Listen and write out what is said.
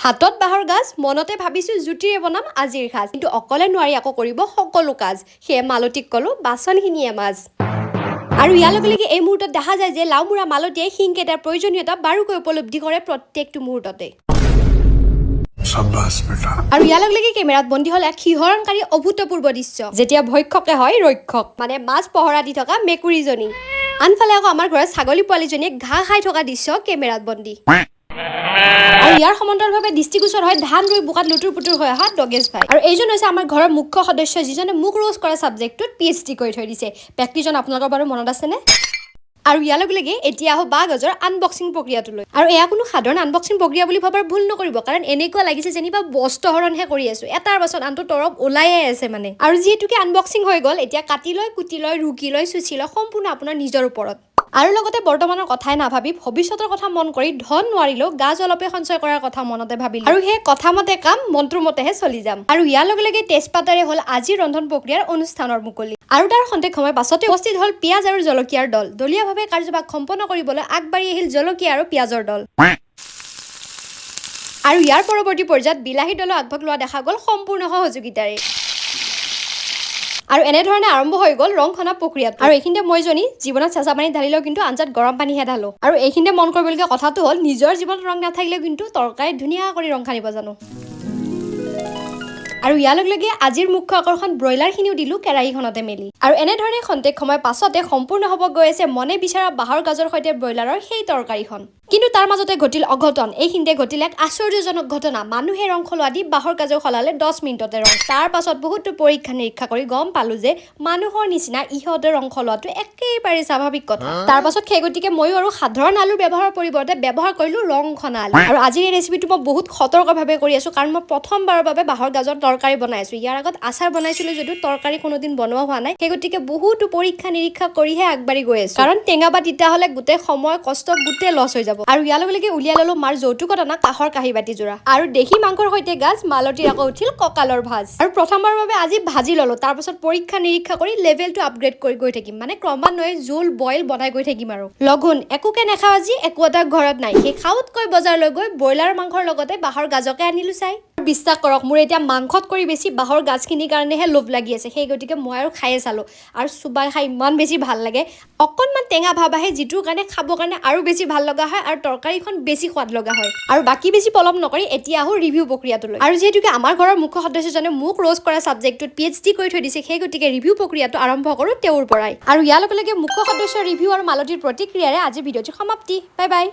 হাতত বাহৰ গাজ মনতে ভাবিছো জুতিৰে বনাম আজিৰ খাজ কিন্তু অকলে নোৱাৰি আকৌ কৰিব সকলো কাজ হে মালতিক কলো বাচনখিনিয়ে মাজ আৰু ইয়াৰ লগে লগে এই মুহূৰ্তত দেখা যায় যে লাউমুৰা মালতীয়ে শিংকেইটাৰ প্ৰয়োজনীয়তা বাৰুকৈ উপলব্ধি কৰে প্ৰত্যেকটো মুহূৰ্ততে আৰু ইয়াৰ লগে লগে কেমেৰাত বন্দী হল এক শিহৰণকাৰী অভূতপূৰ্ব দৃশ্য যেতিয়া ভক্ষকে হয় ৰক্ষক মানে মাছ পহৰা দি থকা মেকুৰীজনী আনফালে আকৌ আমাৰ ঘৰত ছাগলী পোৱালীজনীয়ে ঘাঁহ খাই থকা দৃশ্য কেমেৰাত বন্দী আৰু ইয়াৰ সমান্তৰালভাৱে দৃষ্টিগোচৰ হয় ধান ৰুই বোকাত লুটুৰ পুটুৰ হৈ অহা দগেশ ভাই আৰু এইজন হৈছে আমাৰ ঘৰৰ মুখ্য সদস্য যিজনে মোক ৰোজ কৰা ছাবজেক্টটোত PhD কৰি থৈ দিছে ব্যক্তিজন আপোনালোকৰ বাৰু মনত আছেনে আৰু ইয়াৰ লগে লগে এতিয়া আহো বাঁহ গাজৰ আনবক্সিং প্ৰক্ৰিয়াটোলৈ আৰু এয়া কোনো সাধাৰণ আনবক্সিং প্ৰক্ৰিয়া বুলি ভাবাৰ ভুল নকৰিব কাৰণ এনেকুৱা লাগিছে যেনিবা বস্ত্ৰহৰণহে কৰি আছো এটাৰ পাছত আনটো তৰপ ওলাইয়ে আছে মানে আৰু যিহেতুকে আনবক্সিং হৈ গ'ল এতিয়া কাটি লৈ কুটি লৈ ৰুকি লৈ চুচি লৈ সম্পূৰ্ণ আপোনাৰ নিজৰ ওপৰত আৰু লগতে বৰ্তমানৰ কথাই নাভাবি ভৱিষ্যতৰ কথা মন কৰি ধন নোৱাৰিলেও গাজ অলপে সঞ্চয় কৰাৰ কথা মনতে ভাবিলো আৰু সেই কথা মতে কাম মন্ত্ৰ মতেহে চলি যাম আৰু ইয়াৰ লগে লগে তেজপাতেৰে হ'ল আজি ৰন্ধন প্ৰক্ৰিয়াৰ অনুষ্ঠানৰ মুকলি আৰু তাৰ খন্তেক সময় পাছতে উপস্থিত হ'ল পিয়াজ আৰু জলকীয়াৰ দল দলীয়ভাৱে কাৰ্যভাগ সম্পন্ন কৰিবলৈ আগবাঢ়ি আহিল জলকীয়া আৰু পিয়াজৰ দল আৰু ইয়াৰ পৰৱৰ্তী পৰ্যায়ত বিলাহী দলৰ আগভাগ লোৱা দেখা গ'ল সম্পূৰ্ণ সহযোগিতাৰে আৰু এনেধৰণে আৰম্ভ হৈ গ'ল ৰং খনা প্ৰক্ৰিয়াটো আৰু এইখিনিতে মই জনী জীৱনত চেঁচা পানী ঢালিলেও কিন্তু আঞ্জাত গৰম পানীহে ঢালো আৰু এইখিনিতে মন কৰিবলগীয়া কথাটো হ'ল নিজৰ জীৱনত ৰং নাথাকিলেও কিন্তু তৰকাৰী ধুনীয়া কৰি ৰং সানিব জানো আৰু ইয়াৰ লগে লগে আজিৰ মুখ্য আকৰ্ষণ ব্ৰইলাৰখিনিও দিলো কেৰাহীখনতে মেলি আৰু এনেধৰণে খন্তেক সময় পাছতে সম্পূৰ্ণ হ'ব গৈ আছে মনে বিচৰা বাঁহৰ গাজৰ সৈতে ব্ৰইলাৰৰ সেই তৰকাৰীখন কিন্তু তাৰ মাজতে ঘটিল অঘটন এইখিনিতে ঘটিল এক আশ্চৰ্যজনক ঘটনা মানুহে ৰং সলোৱা দি বাঁহৰ গাজৰ সলালে 10 মিনিটতে ৰং তাৰ পাছত বহুতো পৰীক্ষা নিৰীক্ষা কৰি গম পালো যে মানুহৰ নিচিনা ইহঁতে ৰং সলোৱাটো একেবাৰে স্বাভাৱিক কথা তাৰ পাছত সেই গতিকে ময়ো আৰু সাধাৰণ আলুৰ ব্যৱহাৰৰ পৰিৱৰ্তে ব্যৱহাৰ কৰিলো ৰং খনা আলু আৰু আজিৰ এই ৰেচিপিটো মই বহুত সতৰ্কভাৱে কৰি আছো কাৰণ মই প্ৰথমবাৰৰ বাবে বাঁহৰ গাজৰ তৰকাৰী বনাইছো ইয়াৰ আগত আচাৰ বনাইছিলো যদিও তৰকাৰী কোনোদিন বনোৱা হোৱা নাই সেই গতিকে বহুতো পৰীক্ষা নিৰীক্ষা কৰিহে আগবাঢ়ি গৈ আছো কাৰণ টেঙা বা তিতা হলে গোটেই সময় কষ্ট গোটেই লছ হৈ যাব আৰু ইয়াৰ লগে লগে উলিয়াই ললো মাৰ যৌতুকত অনা কাঁহৰ কাঁহী বাতি যোৰা আৰু দেশী মাংসৰ সৈতে গাজ মালতীৰ আকৌ উঠিল কঁকালৰ ভাজ আৰু প্ৰথমবাৰৰ বাবে আজি ভাজি ললো তাৰ পাছত পৰীক্ষা নিৰীক্ষা কৰি লেভেলটো আপগ্ৰেড কৰি গৈ থাকিম মানে ক্ৰমান্বয়ে জোল বইল বনাই গৈ থাকিম আৰু লঘোণ একোকে নেখাওঁ আজি একো এটা ঘৰত নাই সেই খাওঁতকৈ বজাৰলৈ গৈ ব্ৰইলাৰ মাংসৰ লগতে বাঁহৰ গাজকে আনিলো চাই বিশ্বাস কৰক মোৰ এতিয়া মাংসত কৰি বেছি বাঁহৰ গাজখিনিৰ কাৰণেহে লোভ লাগি আছে সেই গতিকে মই আৰু খায়ে চালো আৰু চুবাই খাই ইমান বেছি ভাল লাগে অকণমান টেঙা ভাৱ আহে যিটোৰ কাৰণে খাবৰ কাৰণে আৰু বেছি ভাল লগা হয় আৰু তৰকাৰীখন বেছি সোৱাদ লগা হয় আৰু বাকী বেছি পলম নকৰি এতিয়া আহো ৰিভিউ প্ৰক্ৰিয়াটোলৈ আৰু যিহেতুকে আমাৰ ঘৰৰ মুখ্য সদস্যজনে মোক ৰোজ কৰা ছাবজেক্টটোত PhD কৰি থৈ দিছে সেই গতিকে ৰিভিউ প্ৰক্ৰিয়াটো আৰম্ভ কৰোঁ তেওঁৰ পৰাই আৰু ইয়াৰ লগে লগে মুখ্য সদস্যৰ ৰিভিউ আৰু মালতীৰ প্ৰতিক্ৰিয়াৰে আজি ভিডিঅ'টি সমাপ্তি বাই বাই